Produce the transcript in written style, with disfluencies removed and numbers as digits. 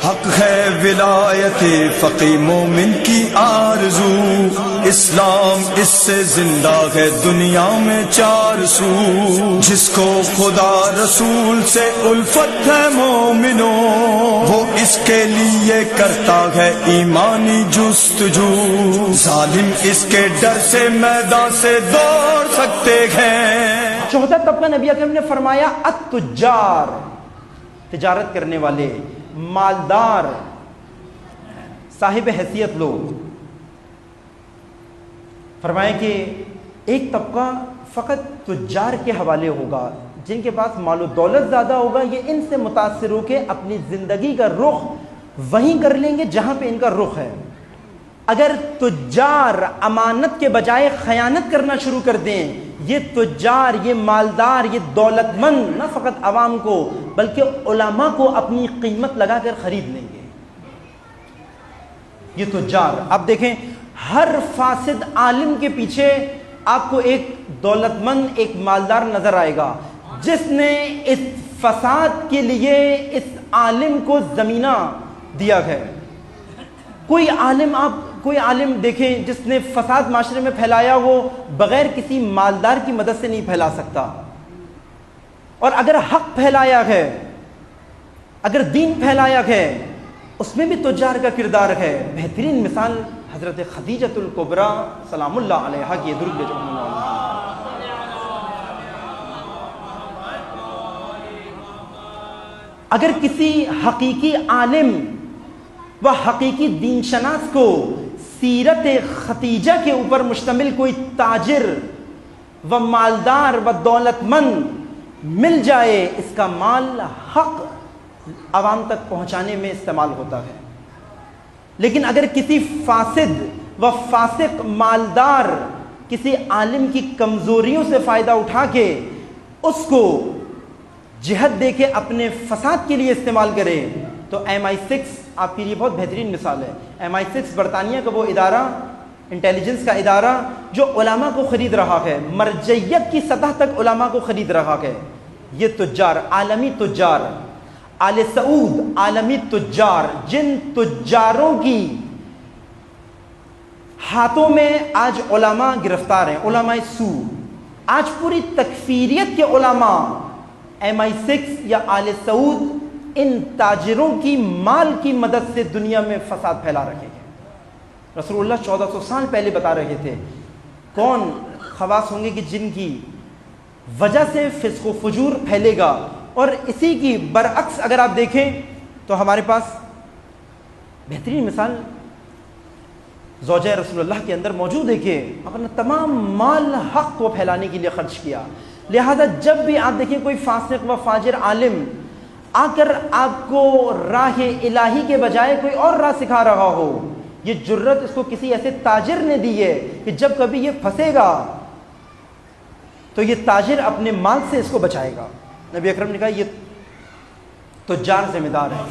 حق ہے ولایت فقی مومن کی آرزو، اسلام اس سے زندہ ہے دنیا میں چار سو، جس کو خدا رسول سے الفت ہے مومنوں، وہ اس کے لیے کرتا ہے ایمانی جستجو، ظالم اس کے ڈر سے میدان سے دوڑ سکتے ہیں۔ چوتھا طبقہ نبی اکرم نے فرمایا التجار، تجارت کرنے والے، مالدار، صاحب حیثیت لوگ۔ فرمایا کہ ایک طبقہ فقط تجار کے حوالے ہوگا، جن کے پاس مال و دولت زیادہ ہوگا، یہ ان سے متاثر ہو کے اپنی زندگی کا رخ وہیں کر لیں گے جہاں پہ ان کا رخ ہے۔ اگر تجار امانت کے بجائے خیانت کرنا شروع کر دیں، یہ تجار، یہ مالدار، یہ دولت مند نہ فقط عوام کو بلکہ علماء کو اپنی قیمت لگا کر خرید لیں گے۔ یہ تجار، آپ دیکھیں ہر فاسد عالم کے پیچھے آپ کو ایک دولت مند، ایک مالدار نظر آئے گا، جس نے اس فساد کے لیے اس عالم کو زمینہ دیا ہے۔ کوئی عالم دیکھیں جس نے فساد معاشرے میں پھیلایا، وہ بغیر کسی مالدار کی مدد سے نہیں پھیلا سکتا۔ اور اگر حق پھیلایا ہے، اگر دین پھیلایا ہے، اس میں بھی تجار کا کردار ہے۔ بہترین مثال حضرت خدیجۃ الکبریٰ سلام اللہ علیہا کی درود بھیجو۔ اگر کسی حقیقی عالم و حقیقی دین شناس کو سیرت خدیجہ کے اوپر مشتمل کوئی تاجر و مالدار و دولت مند مل جائے، اس کا مال حق عوام تک پہنچانے میں استعمال ہوتا ہے۔ لیکن اگر کسی فاسد و فاسق مالدار کسی عالم کی کمزوریوں سے فائدہ اٹھا کے اس کو جہت دے کے اپنے فساد کے لیے استعمال کرے، تو MI6 آپ کے لیے بہت بہترین مثال ہے۔ MI6 برطانیہ کا وہ ادارہ، انٹیلیجنس کا ادارہ جو علماء کو خرید رہا ہے، مرجعیت کی سطح تک علماء کو خرید رہا ہے۔ یہ تجار، عالمی تجار، آل سعود عالمی تجار، جن تجاروں کی ہاتھوں میں آج علماء گرفتار ہیں، علماء سو، آج پوری تکفیریت کے علماء MI6 یا آل سعود ان تاجروں کی مال کی مدد سے دنیا میں فساد پھیلا رہے ہیں۔ رسول اللہ 1400 سال پہلے بتا رہے تھے کون خواص ہوں گے کہ جن کی وجہ سے فسق و فجور پھیلے گا، اور اسی کی برعکس اگر آپ دیکھیں تو ہمارے پاس بہترین مثال زوجہ رسول اللہ کے اندر موجود ہے کہ اپنا تمام مال حق کو پھیلانے کے لیے خرچ کیا۔ لہذا جب بھی آپ دیکھیں کوئی فاسق و فاجر عالم آ کر آپ کو راہ الہی کے بجائے کوئی اور راہ سکھا رہا ہو، یہ جرت اس کو کسی ایسے تاجر نے دی ہے کہ جب کبھی یہ پھنسے گا تو یہ تاجر اپنے مال سے اس کو بچائے گا۔ نبی اکرم نے کہا یہ تجار ذمہ دار ہے۔